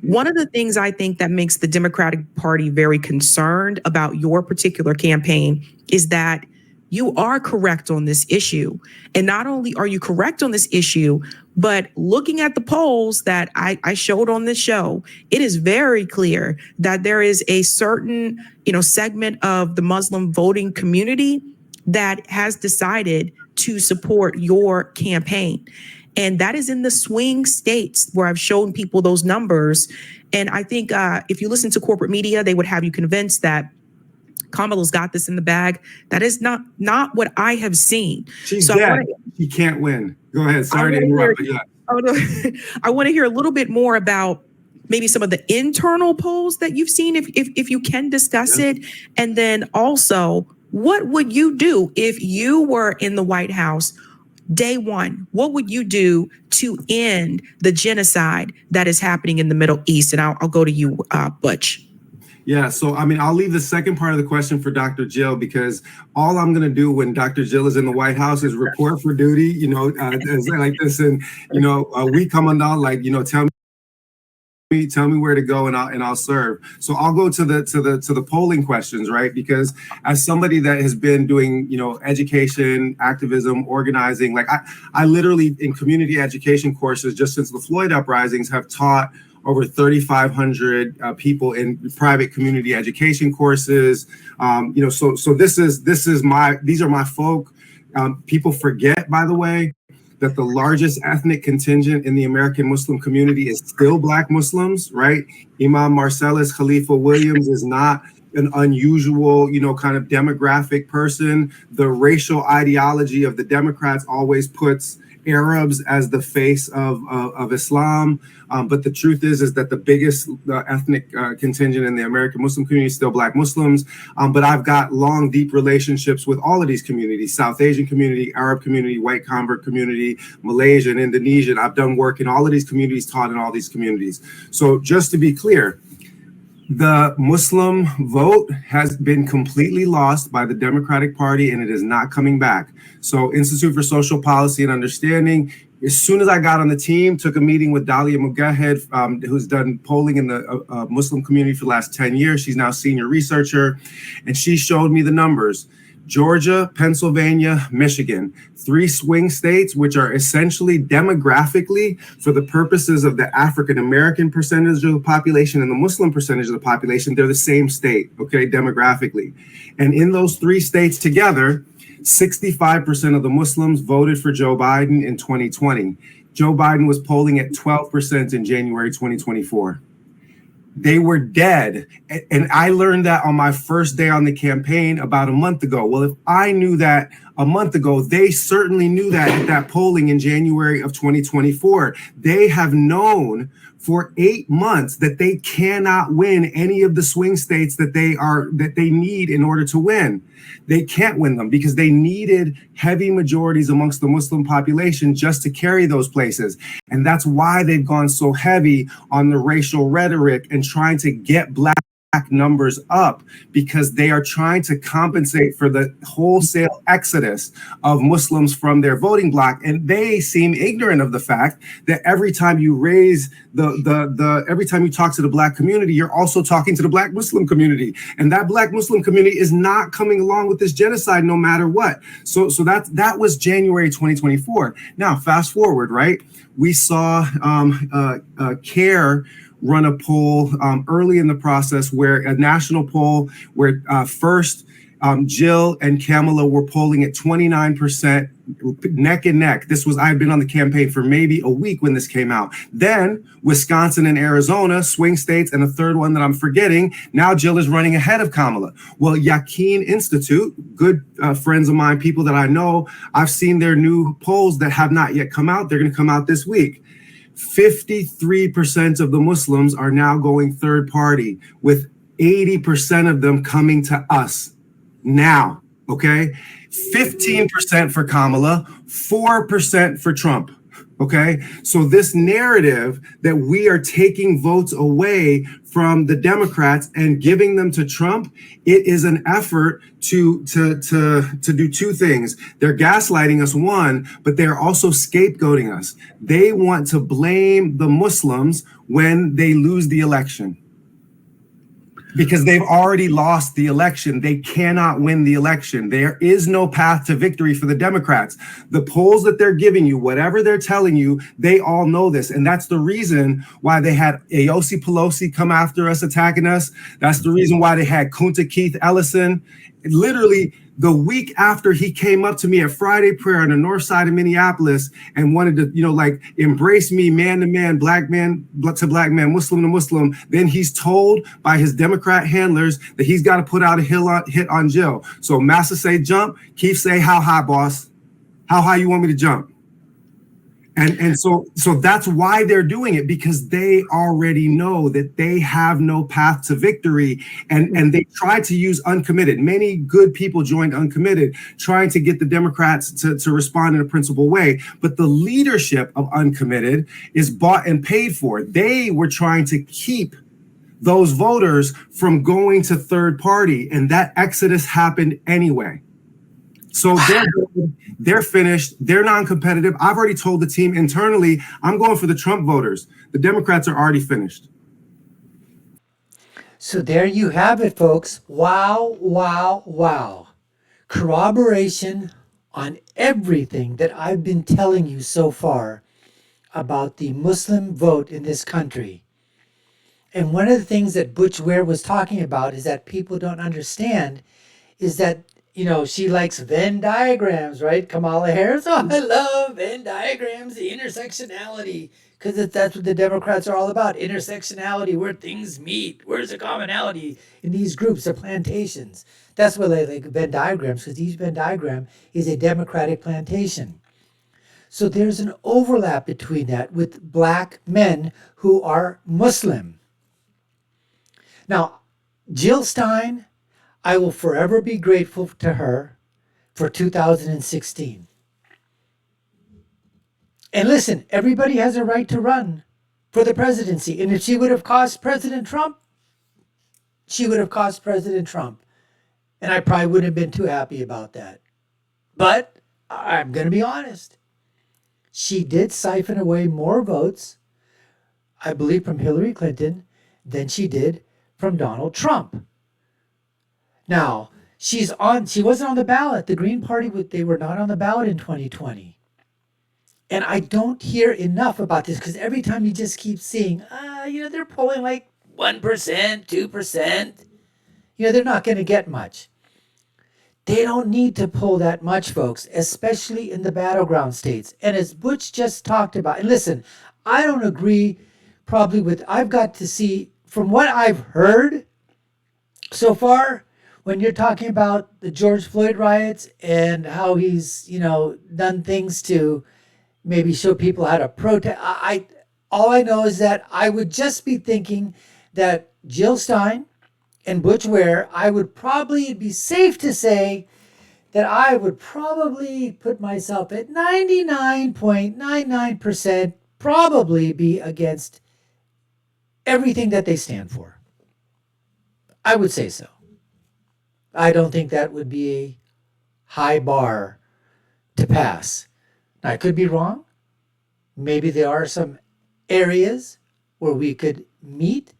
One of the things I think that makes the Democratic Party very concerned about your particular campaign is that you are correct on this issue. And not only are you correct on this issue, but looking at the polls that I showed on this show, it is very clear that there is a certain, segment of the Muslim voting community that has decided to support your campaign. And that is in the swing states where I've shown people those numbers. And I think if you listen to corporate media, they would have you convinced that Kamala's got this in the bag. That is not what I have seen. She's dead. She can't win. Go ahead. Sorry to interrupt. I want to hear a little bit more about maybe some of the internal polls that you've seen, if you can discuss it. And then also, what would you do if you were in the White House day one? What would you do to end the genocide that is happening in the Middle East? And I'll go to you, Butch. Yeah, so I'll leave the second part of the question for Dr. Jill, because all I'm going to do when Dr. Jill is in the White House is report for duty, like this, and we come on down, tell me where to go, and I'll serve. So I'll go to the polling questions, right? Because as somebody that has been doing education, activism, organizing, like I literally in community education courses just since the Floyd uprisings have taught over 3,500 people in private community education courses. So these are my folk. People forget, by the way, that the largest ethnic contingent in the American Muslim community is still Black Muslims, right? Imam Marcellus Khalifa Williams is not an unusual, kind of demographic person. The racial ideology of the Democrats always puts Arabs as the face of Islam. But the truth is that the biggest ethnic contingent in the American Muslim community is still Black Muslims. But I've got long, deep relationships with all of these communities: South Asian community, Arab community, white convert community, Malaysian, Indonesian. I've done work in all of these communities, taught in all these communities. So just to be clear, the Muslim vote has been completely lost by the Democratic Party, and it is not coming back. So Institute for Social Policy and Understanding, as soon as I got on the team, took a meeting with Dalia Mugahed, who's done polling in the Muslim community for the last 10 years. She's now senior researcher, and she showed me the numbers. Georgia, Pennsylvania, Michigan, 3 swing states, which are essentially demographically, for the purposes of the African-American percentage of the population and the Muslim percentage of the population, they're the same state, okay, demographically. And in those 3 states together, 65% of the Muslims voted for Joe Biden in 2020. Joe Biden was polling at 12% in January 2024. They were dead. And I learned that on my first day on the campaign about a month ago. Well, if I knew that a month ago, they certainly knew that at that polling in January of 2024. They have known for 8 months that they cannot win any of the swing states that they need in order to win. They can't win them because they needed heavy majorities amongst the Muslim population just to carry those places. And that's why they've gone so heavy on the racial rhetoric and trying to get Black numbers up, because they are trying to compensate for the wholesale exodus of Muslims from their voting bloc. And they seem ignorant of the fact that every time you raise every time you talk to the Black community, you're also talking to the Black Muslim community. And that Black Muslim community is not coming along with this genocide no matter what. So that was January 2024. Now, fast forward, right? We saw CARE run a poll early in the process, where a national poll where first Jill and Kamala were polling at 29%, neck and neck. I'd been on the campaign for maybe a week when this came out. Then Wisconsin and Arizona, swing states, and a third one that I'm forgetting. Now Jill is running ahead of Kamala. Well, Yakin Institute, good friends of mine, people that I know, I've seen their new polls that have not yet come out. They're going to come out this week. 53% of the Muslims are now going third party, with 80% of them coming to us now, okay? 15% for Kamala, 4% for Trump. Okay, so this narrative that we are taking votes away from the Democrats and giving them to Trump, it is an effort to do two things. They're gaslighting us, one, but they're also scapegoating us. They want to blame the Muslims when they lose the election, because they've already lost the election. They cannot win the election. There is no path to victory for the Democrats. The polls that they're giving you, whatever they're telling you, they all know this. And that's the reason why they had Aosi Pelosi come after us, attacking us. That's the reason why they had Kunta Keith Ellison. Literally, the week after he came up to me at Friday prayer on the north side of Minneapolis and wanted to, embrace me, man to man, black man to black man, Muslim to Muslim, then he's told by his Democrat handlers that he's got to put out a hit on Jill. So Massa say jump, Keith say how high, boss? How high you want me to jump? And so that's why they're doing it, because they already know that they have no path to victory. And they try to use uncommitted. Many good people joined uncommitted, trying to get the Democrats to respond in a principled way. But the leadership of uncommitted is bought and paid for. They were trying to keep those voters from going to third party. And that exodus happened anyway. So they're finished. They're non-competitive. I've already told the team internally, I'm going for the Trump voters. The Democrats are already finished. So there you have it, folks. Wow, wow, wow. Corroboration on everything that I've been telling you so far about the Muslim vote in this country. And one of the things that Butch Ware was talking about is that people don't understand is that she likes Venn diagrams, right? Kamala Harris, I love Venn diagrams, the intersectionality, because that's what the Democrats are all about, intersectionality, where things meet, where's the commonality in these groups, the plantations. That's why they like Venn diagrams, because each Venn diagram is a Democratic plantation. So there's an overlap between that with black men who are Muslim. Now, Jill Stein, I will forever be grateful to her for 2016. And listen, everybody has a right to run for the presidency. And if she would have cost President Trump, she would have cost President Trump. And I probably wouldn't have been too happy about that. But I'm going to be honest. She did siphon away more votes, I believe, from Hillary Clinton than she did from Donald Trump. Now, she wasn't on the ballot. The Green Party, they were not on the ballot in 2020. And I don't hear enough about this, because every time you just keep seeing, they're polling like 1%, 2%. They're not going to get much. They don't need to pull that much, folks, especially in the battleground states. And as Butch just talked about, and listen, I don't agree probably with, I've got to see, from what I've heard so far, when you're talking about the George Floyd riots and how he's, done things to maybe show people how to protest, all I know is that I would just be thinking that Jill Stein and Butch Ware, it'd be safe to say that I would probably put myself at 99.99% probably be against everything that they stand for. I would say so. I don't think that would be a high bar to pass. Now, I could be wrong. Maybe there are some areas where we could meet.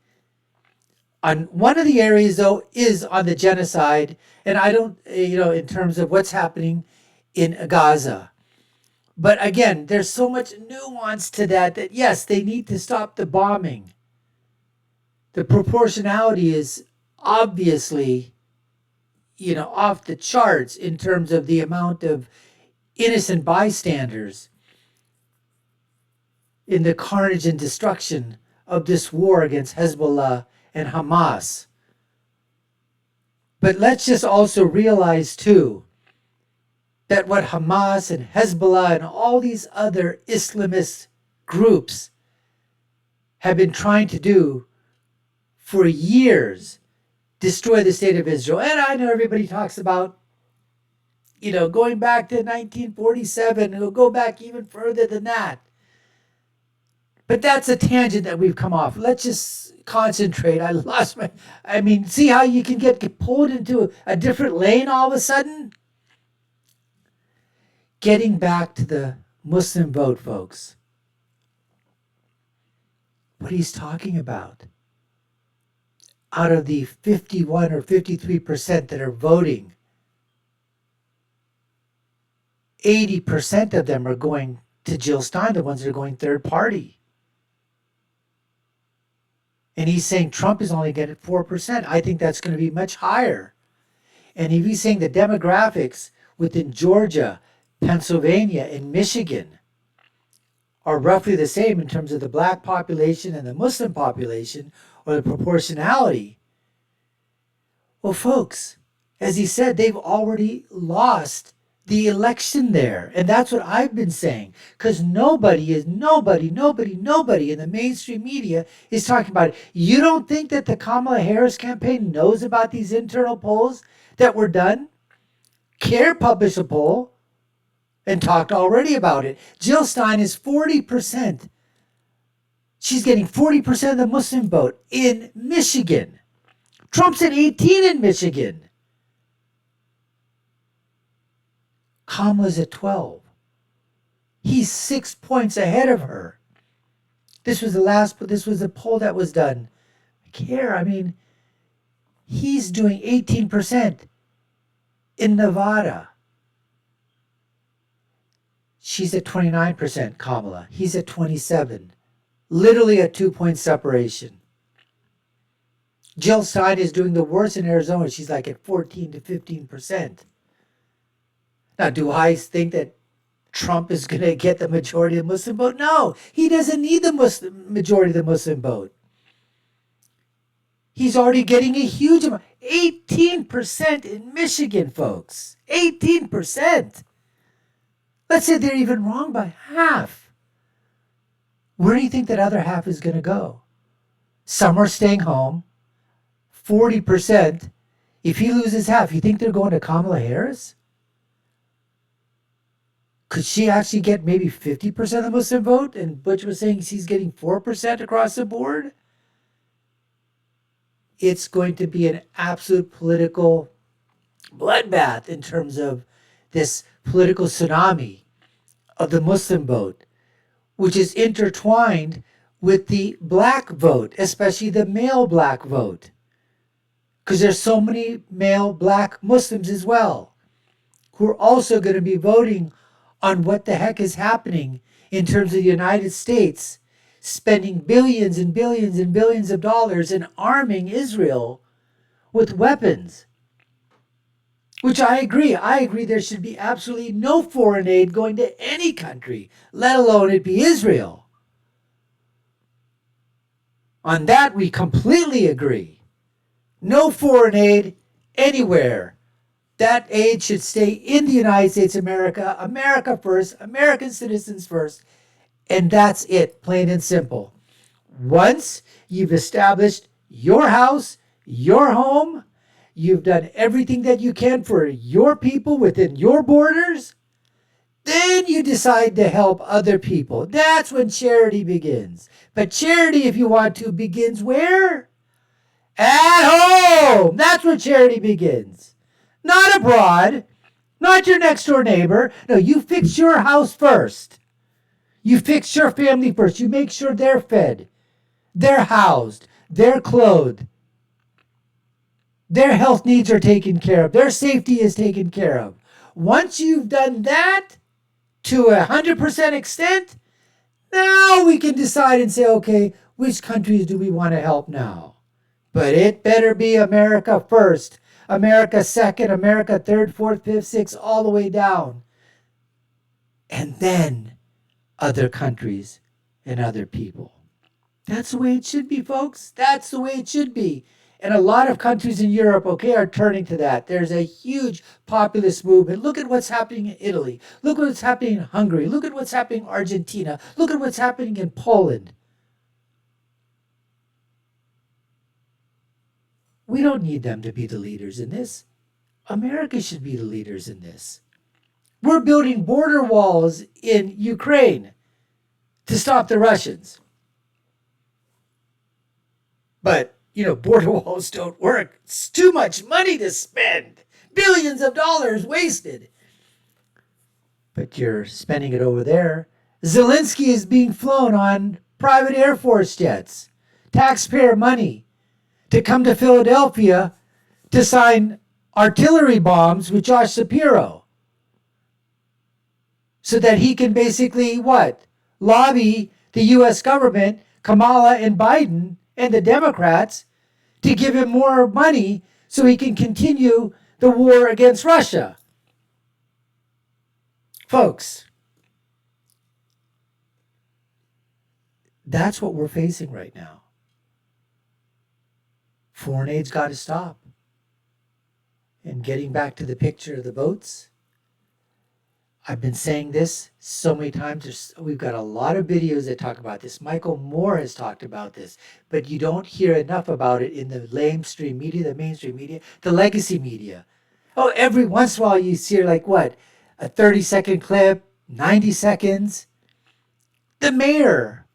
On one of the areas, though, is on the genocide. And I don't, in terms of what's happening in Gaza. But again, there's so much nuance to that yes, they need to stop the bombing. The proportionality is obviously off the charts in terms of the amount of innocent bystanders in the carnage and destruction of this war against Hezbollah and Hamas. But let's just also realize too that what Hamas and Hezbollah and all these other Islamist groups have been trying to do for years, destroy the state of Israel. And I know everybody talks about, going back to 1947, it'll go back even further than that. But that's a tangent that we've come off. Let's just concentrate. See how you can get pulled into a different lane all of a sudden? Getting back to the Muslim vote, folks. What he's talking about. Out of the 51 or 53% that are voting, 80% of them are going to Jill Stein, the ones that are going third party. And he's saying Trump is only getting 4%. I think that's going to be much higher. And if he's saying the demographics within Georgia, Pennsylvania, and Michigan are roughly the same in terms of the black population and the Muslim population, or the proportionality. Well, folks, as he said, they've already lost the election there. And that's what I've been saying. Because nobody in the mainstream media is talking about it. You don't think that the Kamala Harris campaign knows about these internal polls that were done? CARE published a poll and talked already about it. Jill Stein is 40%. She's getting 40% of the Muslim vote in Michigan. Trump's at 18 in Michigan. Kamala's at 12. He's 6 points ahead of her. This was the poll that was done. He's doing 18% in Nevada. She's at 29%, Kamala. He's at 27. Literally a 2-point separation. Jill Stein is doing the worst in Arizona. She's like at 14 to 15%. Now, do I think that Trump is going to get the majority of the Muslim vote? No, he doesn't need the majority of the Muslim vote. He's already getting a huge amount. 18% in Michigan, folks. 18%. Let's say they're even wrong by half. Where do you think that other half is going to go? Some are staying home. 40%. If he loses half, you think they're going to Kamala Harris? Could she actually get maybe 50% of the Muslim vote? And Butch was saying she's getting 4% across the board? It's going to be an absolute political bloodbath in terms of this political tsunami of the Muslim vote, which is intertwined with the black vote, especially the male black vote. Because there's so many male black Muslims as well, who are also going to be voting on what the heck is happening in terms of the United States spending billions and billions and billions of dollars in arming Israel with weapons. Which I agree. I agree there should be absolutely no foreign aid going to any country, let alone it be Israel. On that, we completely agree. No foreign aid anywhere. That aid should stay in the United States of America. America first, American citizens first. And that's it, plain and simple. Once you've established your house, your home, you've done everything that you can for your people within your borders, then you decide to help other people. That's when charity begins. But charity, if you want to, begins where? At home. That's where charity begins. Not abroad. Not your next door neighbor. No, you fix your house first. You fix your family first. You make sure they're fed. They're housed. They're clothed. Their health needs are taken care of. Their safety is taken care of. Once you've done that to 100% extent, now we can decide and say, okay, which countries do we want to help now? But it better be America first, America second, America third, fourth, fifth, sixth, all the way down. And then other countries and other people. That's the way it should be, folks. That's the way it should be. And a lot of countries in Europe, okay, are turning to that. There's a huge populist movement. Look at what's happening in Italy. Look at what's happening in Hungary. Look at what's happening in Argentina. Look at what's happening in Poland. We don't need them to be the leaders in this. America should be the leaders in this. We're building border walls in Ukraine to stop the Russians. But, border walls don't work. It's too much money to spend. Billions of dollars wasted. But you're spending it over there. Zelensky is being flown on private Air Force jets, taxpayer money, to come to Philadelphia to sign artillery bombs with Josh Shapiro. So that he can basically, what? Lobby the U.S. government, Kamala and Biden and the Democrats, to give him more money so he can continue the war against Russia. Folks, that's what we're facing right now. Foreign aid's got to stop. And getting back to the picture of the boats, I've been saying this so many times. We've got a lot of videos that talk about this. Michael Moore has talked about this, but you don't hear enough about it in the mainstream media, the legacy media. Oh, every once in a while you see like what? A 30-second clip, 90 seconds. The mayor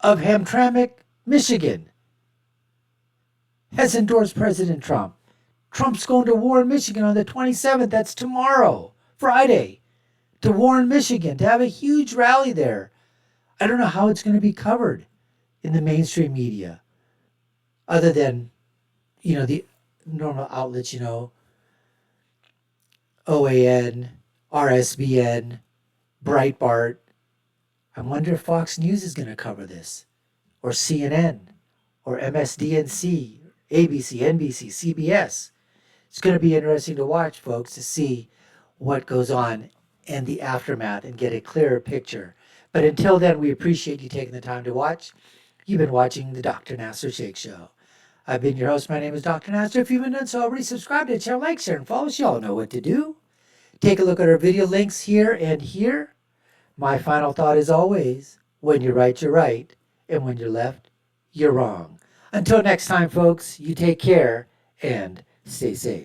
of Hamtramck, Michigan, has endorsed President Trump. Trump's going to Warren, Michigan on the 27th. That's tomorrow, Friday, to Warren, Michigan, to have a huge rally there. I don't know how it's going to be covered in the mainstream media, other than, the normal outlets, OAN, RSBN, Breitbart. I wonder if Fox News is going to cover this, or CNN, or MSDNC, ABC, NBC, CBS. It's going to be interesting to watch, folks, to see what goes on and the aftermath and get a clearer picture. But until then, we appreciate you taking the time to watch. You've been watching the Dr. Nasser Shake Show. I've been your host. My name is Dr. Nasser. If you haven't done so already, subscribe to the channel, like, share, and follow us. You all know what to do. Take a look at our video links here and here. My final thought is always, when you're right, you're right. And when you're left, you're wrong. Until next time, folks, you take care and stay safe.